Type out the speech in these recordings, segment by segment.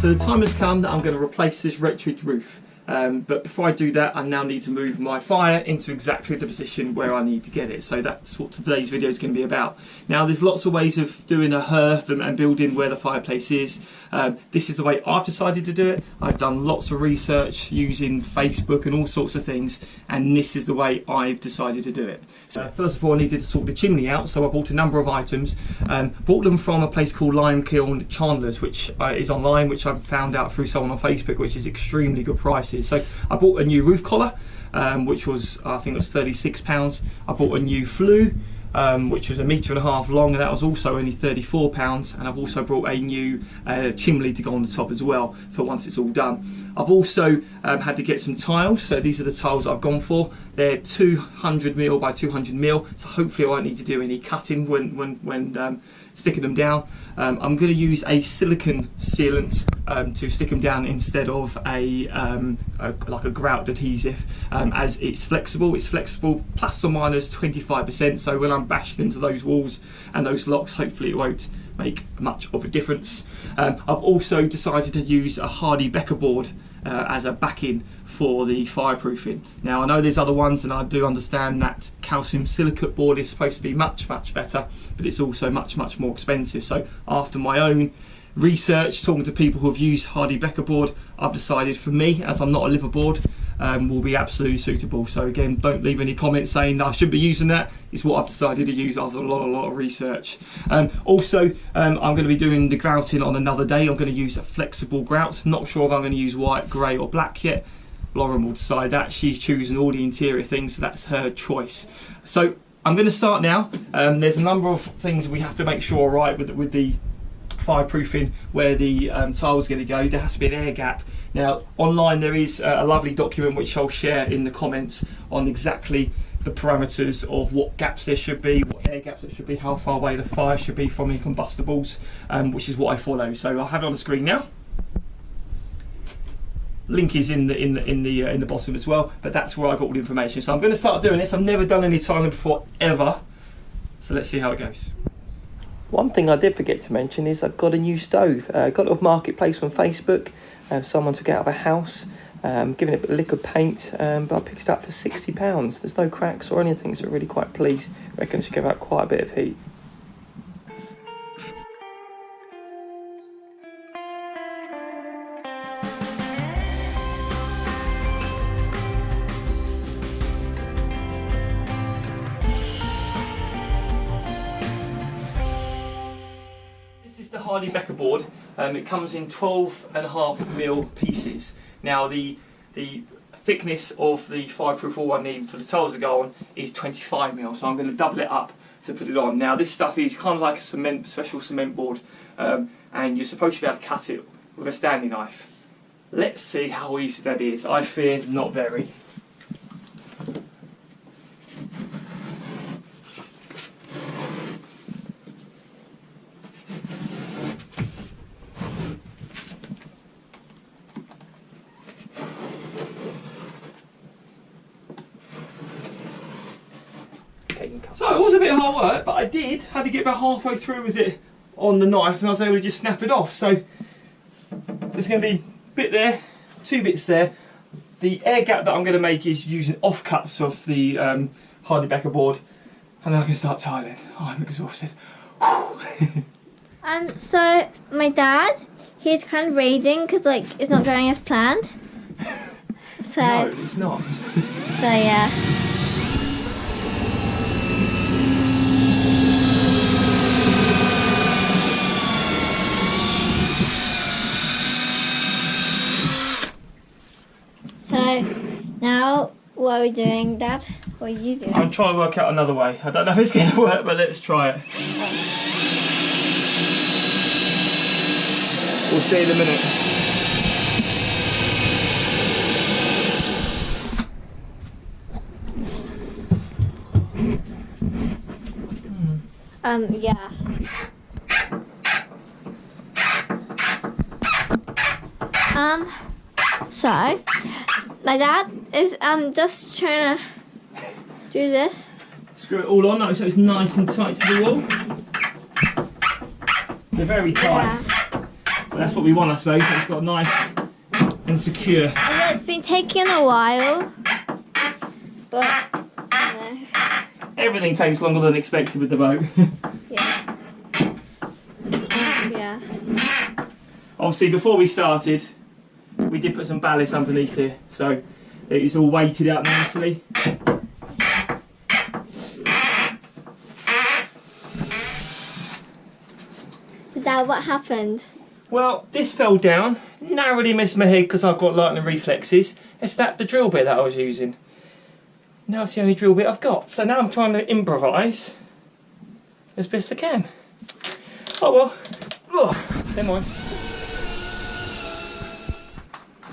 So the time has come that I'm going to replace this retrofit roof. But before I do that, I now need to move my fire into exactly the position where I need to get it. So that's what today's video is going to be about. Now, there's lots of ways of doing a hearth and building where the fireplace is. This is the way I've decided to do it. I've done lots of research using Facebook and all sorts of things, and this is the way I've decided to do it. So first of all, I needed to sort the chimney out, so I bought a number of items. Bought them from a place called Lime Kiln Chandler's, which is online, which I found out through someone on Facebook, which is extremely good prices. So I bought a new roof collar, which was, I think it was £36. I bought a new flue, which was 1.5 meters long, and that was also only £34. And I've also brought a new chimney to go on the top as well for once it's all done. I've also had to get some tiles. So these are the tiles I've gone for. They're 200mm by 200mm, so hopefully I won't need to do any cutting when sticking them down. I'm going to use a silicone sealant to stick them down instead of like a grout adhesive, as it's flexible. It's flexible plus or minus 25%, so when I'm bashed into those walls and those locks, hopefully it won't make much of a difference. I've also decided to use a Hardy Becker board as a backing for the fireproofing. Now, I know there's other ones, and I do understand that calcium silicate board is supposed to be much better, but it's also much more expensive. So after my own research, talking to people who have used Hardy Becker board, I've decided for me, as I'm not a liverboard, will be absolutely suitable. So again, don't leave any comments saying that I should be using that. It's what I've decided to use after a lot of research. Also, I'm going to be doing the grouting on another day. I'm going to use a flexible grout. Not sure if I'm going to use white, grey or black yet. Lauren will decide that. She's choosing all the interior things, so that's her choice. So I'm going to start now. There's a number of things we have to make sure are right with the fireproofing, where the tile's going to go. There has to be an air gap. Now, online there is a lovely document which I'll share in the comments on exactly the parameters of what gaps there should be, what air gaps there should be, how far away the fire should be from incombustibles, which is what I follow. So I'll have it on the screen now. Link is in the bottom as well, but that's where I got all the information. So I'm going to start doing this. I've never done any tiling before ever, so let's see how it goes. One thing I did forget to mention is I've got a new stove. Got it off Marketplace on Facebook. Someone took it out of a house, giving it a lick of paint, but I picked it up for £60. There's no cracks or anything, so I'm really quite pleased. I reckon it should give out quite a bit of heat. The Hardy Becker board, it comes in 12.5mm pieces. Now the thickness of the fireproof wall I need for the tiles to go on is 25mm, so I'm going to double it up to put it on. Now this stuff is kind of like a special cement board, and you're supposed to be able to cut it with a Stanley knife. Let's see how easy that is. I fear not very. So it was a bit of hard work, but I had to get about halfway through with it on the knife, and I was able to just snap it off. So there's going to be a bit there, 2 bits there. The air gap that I'm going to make is using offcuts of the Hardy Becker board, and then I can start tiling. Oh, I'm exhausted. So my dad, he's kind of raging because it's not going as planned. So no, it's not. So yeah. So now, what are we doing, Dad? What are you doing? I'm trying to work out another way. I don't know if it's going to work, but let's try it. We'll see in a minute. Yeah. So my dad is just trying to do this. Screw it all on so it's nice and tight to the wall. They're very tight. But that's what we want, I suppose. It's got nice and secure. And it's been taking a while, but you know. Everything takes longer than expected with the boat. Yeah. Yeah. Obviously, before we started, we did put some ballast underneath here, so it's all weighted out nicely. Dad, what happened? Well, this fell down, narrowly missed my head because I've got lightning reflexes. It's that the drill bit that I was using. Now it's the only drill bit I've got, so now I'm trying to improvise as best I can. Oh well, never mind.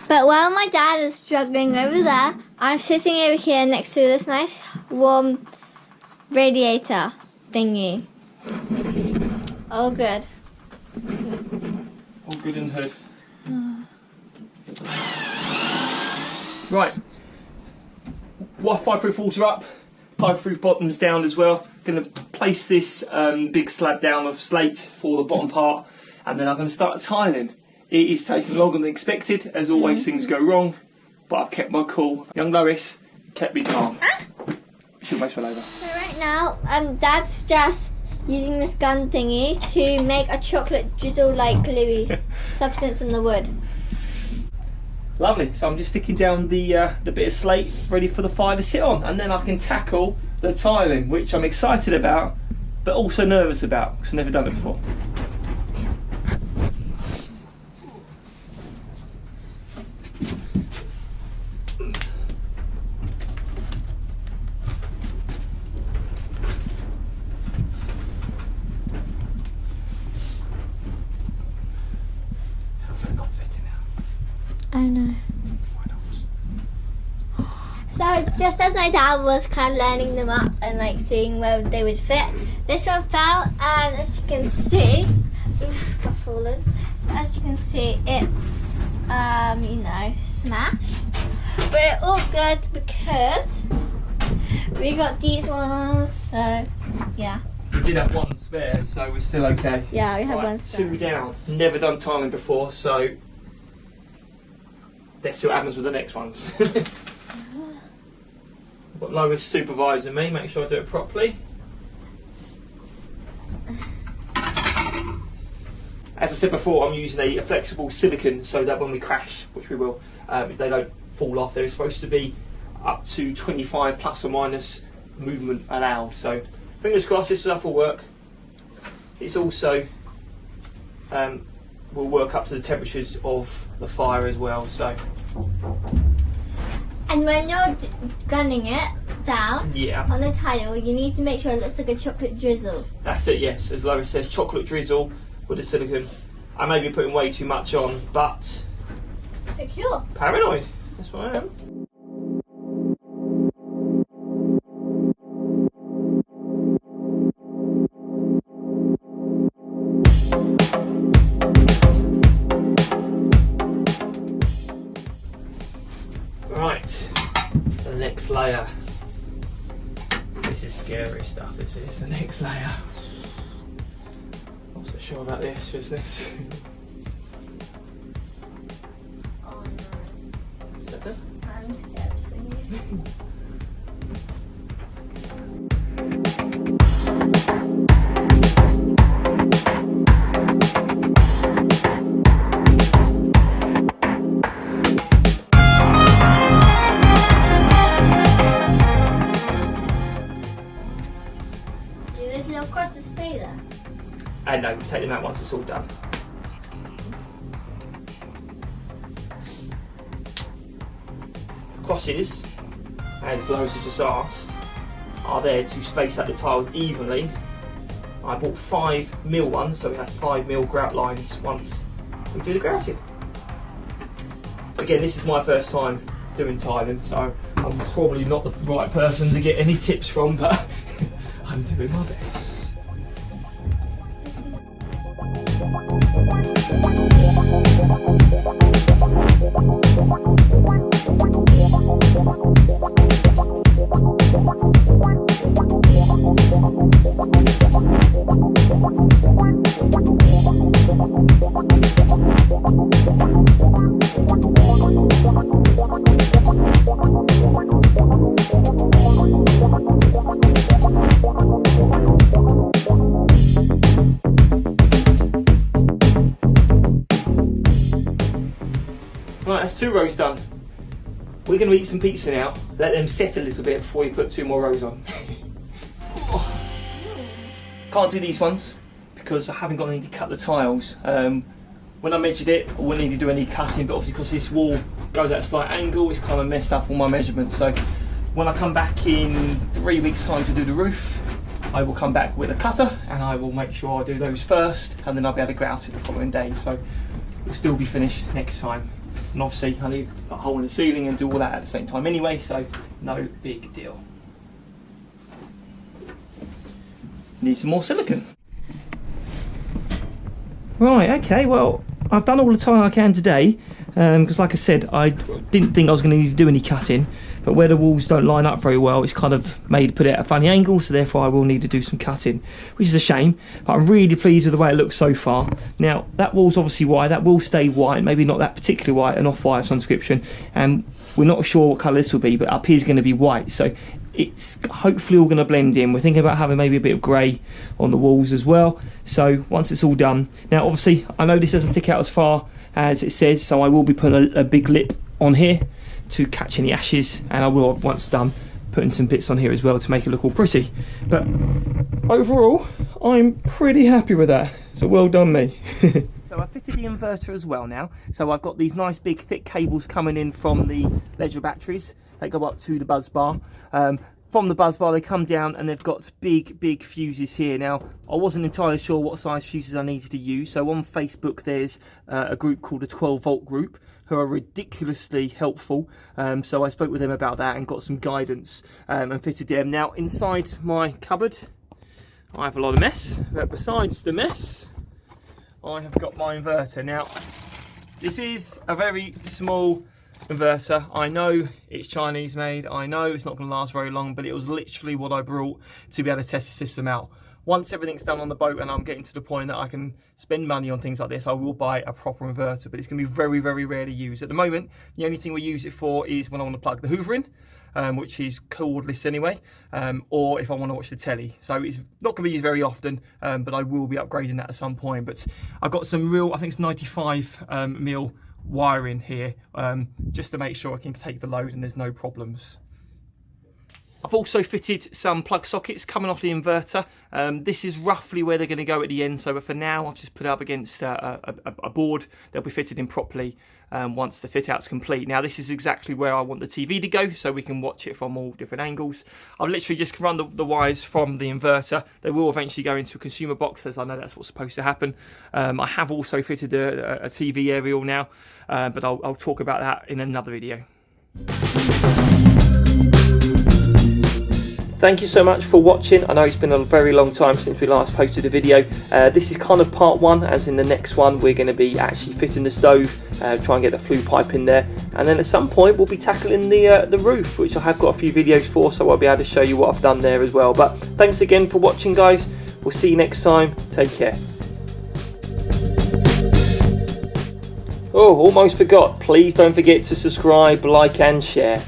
But while my dad is struggling over there, I'm sitting over here next to this nice warm radiator thingy. All good. All good in the hood. Right. Fireproof water up, fireproof bottoms down as well. Going to place this big slab down of slate for the bottom part, and then I'm going to start tiling. It is taking longer than expected. As always, things go wrong, but I've kept my cool. Young Lois kept me calm. She almost fell over. So right now, Dad's just using this gun thingy to make a chocolate drizzle-like gluey substance on the wood. Lovely. So I'm just sticking down the bit of slate ready for the fire to sit on, and then I can tackle the tiling, which I'm excited about, but also nervous about because I've never done it before. I know. So just as my dad was kind of lining them up and like seeing where they would fit, this one fell, and as you can see, oof, I've fallen. As you can see, it's you know, smashed. We're all good because we got these ones. So yeah. We did have one spare, so we're still okay. Yeah, we have one spare. 2 down. Never done tiling before, so let's see what happens with the next ones. I've got Lois supervising me, make sure I do it properly. As I said before, I'm using a flexible silicone so that when we crash, which we will, they don't fall off. They're supposed to be up to 25 plus or minus movement allowed. So fingers crossed this stuff will work. It's also will work up to the temperatures of the fire as well. So. And when you're gunning it down on the tile, you need to make sure it looks like a chocolate drizzle. That's it, yes. As Lois says, chocolate drizzle with the silicone. I may be putting way too much on, but secure. Paranoid. That's what I am. Right, the next layer. This is scary stuff, this is the next layer. Not so sure about this business. Oh no. Is that it? I'm scared for you. Across the stay there? And no, we'll take them out once it's all done. Crosses, as Lois has just asked, are there to space out the tiles evenly. I bought 5mm ones, so we have 5mm grout lines once we do the grouting. Again, this is my first time doing tiling, so I'm probably not the right person to get any tips from, but I'm doing my best. 2 rows done. We're going to eat some pizza now. Let them set a little bit before you put 2 more rows on. Can't do these ones because I haven't got anything to cut the tiles. When I measured it, I wouldn't need to do any cutting, but obviously because this wall goes at a slight angle, it's kind of messed up all my measurements. So when I come back in 3 weeks' time to do the roof, I will come back with a cutter and I will make sure I do those first, and then I'll be able to grout it the following day. So it'll still be finished next time. And obviously I need a hole in the ceiling and do all that at the same time anyway, so no big deal. Need some more silicone. Right, okay, well, I've done all the tiling I can today, because like I said, I didn't think I was going to need to do any cutting, but where the walls don't line up very well, it's kind of put it at a funny angle, so therefore I will need to do some cutting, which is a shame, but I'm really pleased with the way it looks so far. Now, that wall's obviously white, that will stay white, maybe not that particularly white, an off-white on description, and we're not sure what colour this will be, but up here is going to be white, so it's hopefully all going to blend in. We're thinking about having maybe a bit of grey on the walls as well, so once it's all done. Now obviously I know this doesn't stick out as far as it says, so I will be putting a big lip on here to catch any ashes, and I will, once done, putting some bits on here as well to make it look all pretty. But overall I'm pretty happy with that, so well done me. So I fitted the inverter as well now, so I've got these nice big thick cables coming in from the Ledger batteries. They go up to the buzz bar. From the buzz bar they come down and they've got big fuses here. Now I wasn't entirely sure what size fuses I needed to use, so on Facebook there's a group called the 12 volt group who are ridiculously helpful, so I spoke with them about that and got some guidance and fitted them. Now inside my cupboard I have a lot of mess, but besides the mess I have got my inverter. Now this is a very small inverter. I know it's Chinese made, I know it's not going to last very long, but it was literally what I brought to be able to test the system out. Once everything's done on the boat and I'm getting to the point that I can spend money on things like this, I will buy a proper inverter, but it's going to be very rarely used. At the moment the only thing we use it for is when I want to plug the Hoover in, which is cordless anyway, or if I want to watch the telly. So it's not going to be used very often, but I will be upgrading that at some point. But I've got some real, I think it's 95 mil wiring here, just to make sure I can take the load and there's no problems. I've also fitted some plug sockets coming off the inverter. This is roughly where they're going to go at the end, so for now I've just put it up against a board. They'll be fitted in properly once the fit out's complete. Now this is exactly where I want the TV to go, so we can watch it from all different angles. I've literally just run the wires from the inverter. They will eventually go into a consumer box, as I know that's what's supposed to happen. I have also fitted a TV aerial now, but I'll talk about that in another video. Thank you so much for watching. I know it's been a very long time since we last posted a video. This is kind of part one, as in the next one we're going to be actually fitting the stove, try and get the flue pipe in there, and then at some point we'll be tackling the roof, which I have got a few videos for, so I'll be able to show you what I've done there as well. But thanks again for watching, guys. We'll see you next time. Take care. Oh, almost forgot. Please don't forget to subscribe, like and share.